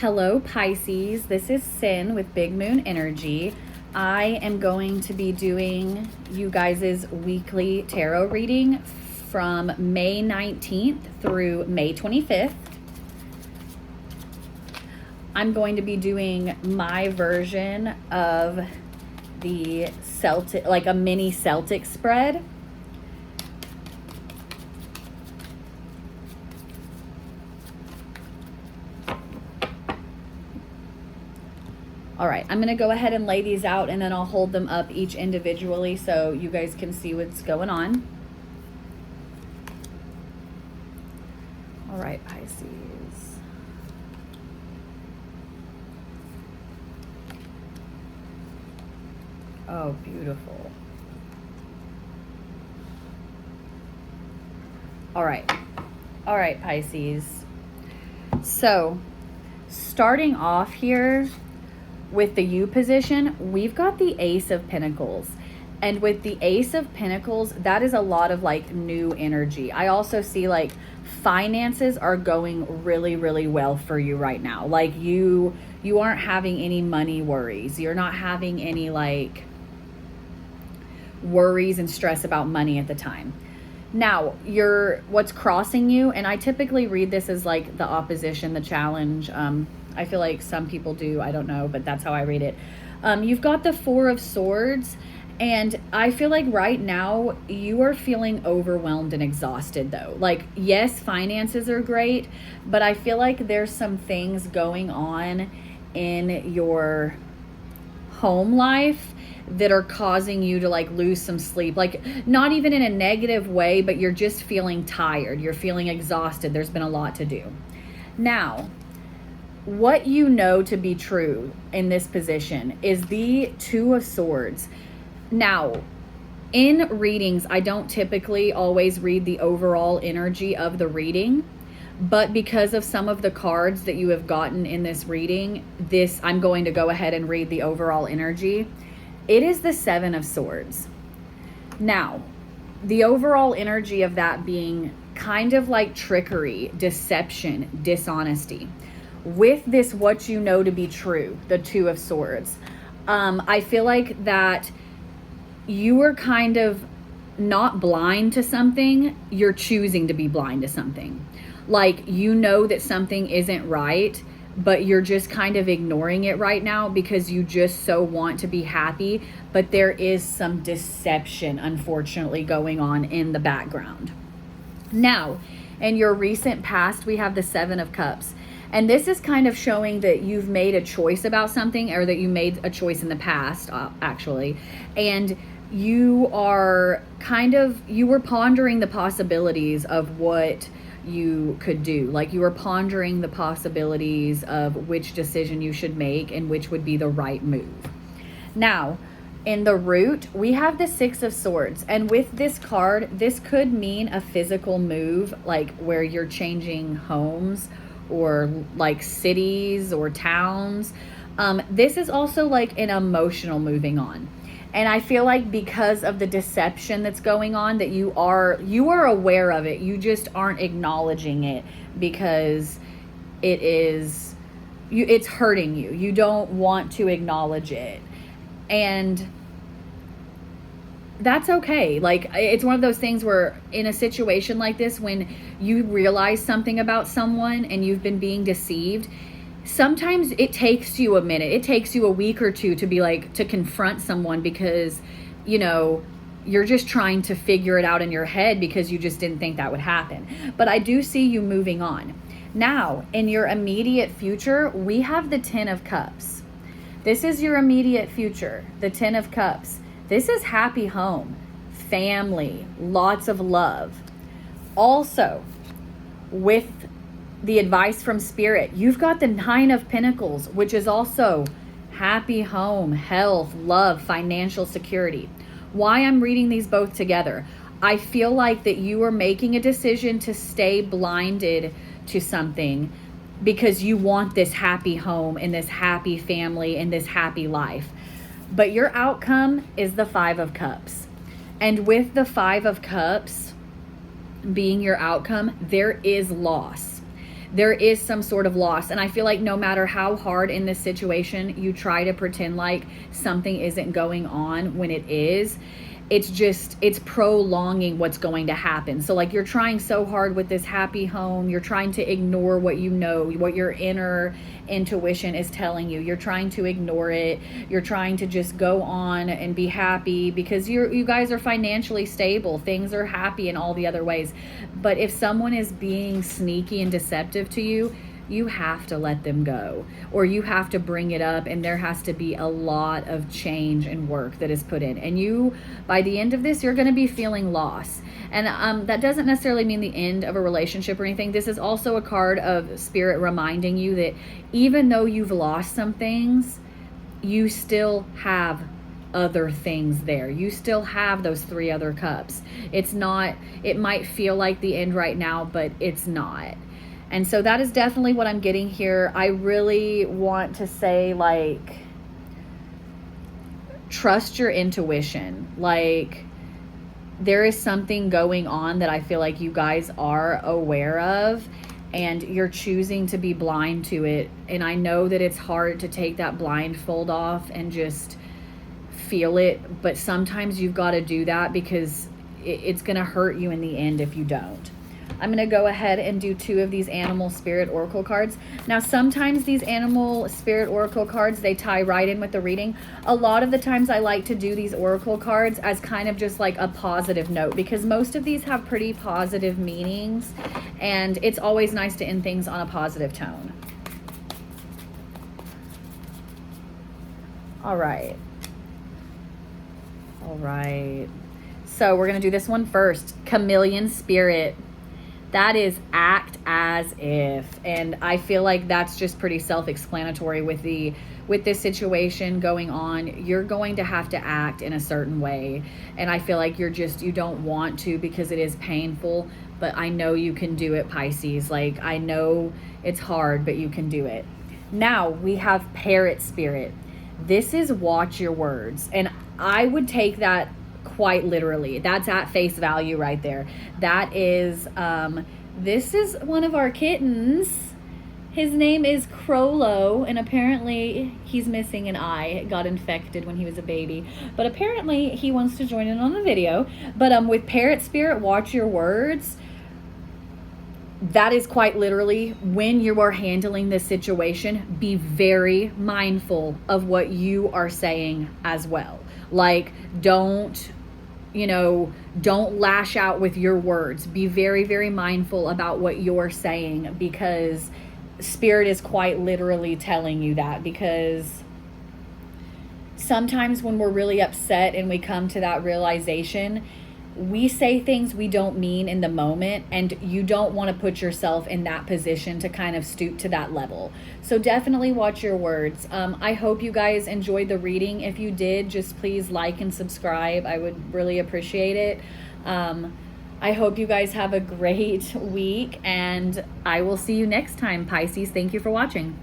Hello, Pisces. This is Sin with Big Moon Energy. I am going to be doing you guys' weekly tarot reading from May 19th through May 25th. I'm going to be doing my version of the Celtic, like a mini Celtic spread. All right, I'm gonna go ahead and lay these out and then I'll hold them up each individually so you guys can see what's going on. All right, Pisces. Oh, beautiful. All right, Pisces. So, starting off here, with the U position, we've got the Ace of Pentacles. And with the Ace of Pentacles, that is a lot of like new energy. I also see like finances are going really, really well for you right now. Like you aren't having any money worries. You're not having any like worries and stress about money at the time. Now, what's crossing you, and I typically read this as like the opposition, the challenge. I feel like some people do, I don't know, but that's how I read it. You've got the Four of Swords, and I feel like right now you are feeling overwhelmed and exhausted though. Like, yes, finances are great, but I feel like there's some things going on in your home life that are causing you to like lose some sleep, like not even in a negative way, but you're just feeling tired. You're feeling exhausted. There's been a lot to do. Now, what you know to be true in this position is the Two of Swords. Now, in readings, I don't typically always read the overall energy of the reading, but because of some of the cards that you have gotten in this reading, I'm going to go ahead and read the overall energy. It is the Seven of Swords. Now, the overall energy of that being kind of like trickery, deception, dishonesty. With this, what you know to be true, the Two of Swords, I feel like that you are kind of not blind to something, you're choosing to be blind to something. Like, you know that something isn't right, but you're just kind of ignoring it right now because you just so want to be happy, but there is some deception, unfortunately, going on in the background. Now, in your recent past, we have the Seven of Cups. And this is kind of showing that you've made a choice about something, or that you made a choice in the past, actually. And you were pondering the possibilities of what you could do. Like, you were pondering the possibilities of which decision you should make and which would be the right move. Now, in the root, we have the Six of Swords. And with this card, this could mean a physical move, like where you're changing homes, or like cities or towns. This is also like an emotional moving on. And I feel like because of the deception that's going on, that you are aware of it. You just aren't acknowledging it because it's hurting you. You don't want to acknowledge it. And that's okay. Like, it's one of those things where in a situation like this, when you realize something about someone and you've been being deceived, sometimes it takes you a minute. It takes you a week or two to be like, to confront someone because, you're just trying to figure it out in your head because you just didn't think that would happen. But I do see you moving on. Now, in your immediate future, we have the Ten of Cups. This is your immediate future, the Ten of Cups. This is happy home, family, lots of love. Also, with the advice from Spirit, you've got the Nine of Pentacles, which is also happy home, health, love, financial security. Why I'm reading these both together, I feel like that you are making a decision to stay blinded to something because you want this happy home and this happy family and this happy life. But your outcome is the Five of Cups. And with the Five of Cups being your outcome, there is loss. there is some sort of loss. And I feel like no matter how hard in this situation you try to pretend like something isn't going on when it is, it's prolonging what's going to happen. So like you're trying so hard with this happy home, you're trying to ignore what you know, what your inner intuition is telling you. You're trying to ignore it. You're trying to just go on and be happy because you guys are financially stable. Things are happy in all the other ways. But if someone is being sneaky and deceptive to you, you have to let them go, or you have to bring it up, and there has to be a lot of change and work that is put in. And you, by the end of this, you're going to be feeling loss. And that doesn't necessarily mean the end of a relationship or anything. This is also a card of Spirit reminding you that even though you've lost some things, you still have other things there. You still have those 3 other cups. It's not, it might feel like the end right now, but it's not. And so that is definitely what I'm getting here. I really want to say, like, trust your intuition. Like, there is something going on that I feel like you guys are aware of, and you're choosing to be blind to it. And I know that it's hard to take that blindfold off and just feel it, but sometimes you've got to do that because it's going to hurt you in the end if you don't. I'm going to go ahead and do 2 of these Animal Spirit Oracle cards. Now, sometimes these Animal Spirit Oracle cards, they tie right in with the reading. A lot of the times I like to do these Oracle cards as kind of just like a positive note, because most of these have pretty positive meanings, and it's always nice to end things on a positive tone. All right. All right. So we're going to do this one first. Chameleon Spirit. That is act as if. And I feel like that's just pretty self-explanatory with this situation going on. You're going to have to act in a certain way. And I feel like you don't want to because it is painful, but I know you can do it, Pisces. Like, I know it's hard, but you can do it. Now we have Parrot Spirit. This is watch your words. And I would take that quite literally. That's at face value right there. That is, this is one of our kittens. His name is Crollo, and apparently he's missing an eye. It got infected when he was a baby. But apparently he wants to join in on the video. But with Parrot Spirit, watch your words. That is quite literally, when you are handling this situation, be very mindful of what you are saying as well. Like, don't lash out with your words. Be very, very mindful about what you're saying, because Spirit is quite literally telling you that. Because sometimes when we're really upset and we come to that realization, we say things we don't mean in the moment, and you don't want to put yourself in that position to kind of stoop to that level. So definitely watch your words. I hope you guys enjoyed the reading. If you did, just please like and subscribe. I would really appreciate it. I hope you guys have a great week, and I will see you next time, Pisces. Thank you for watching.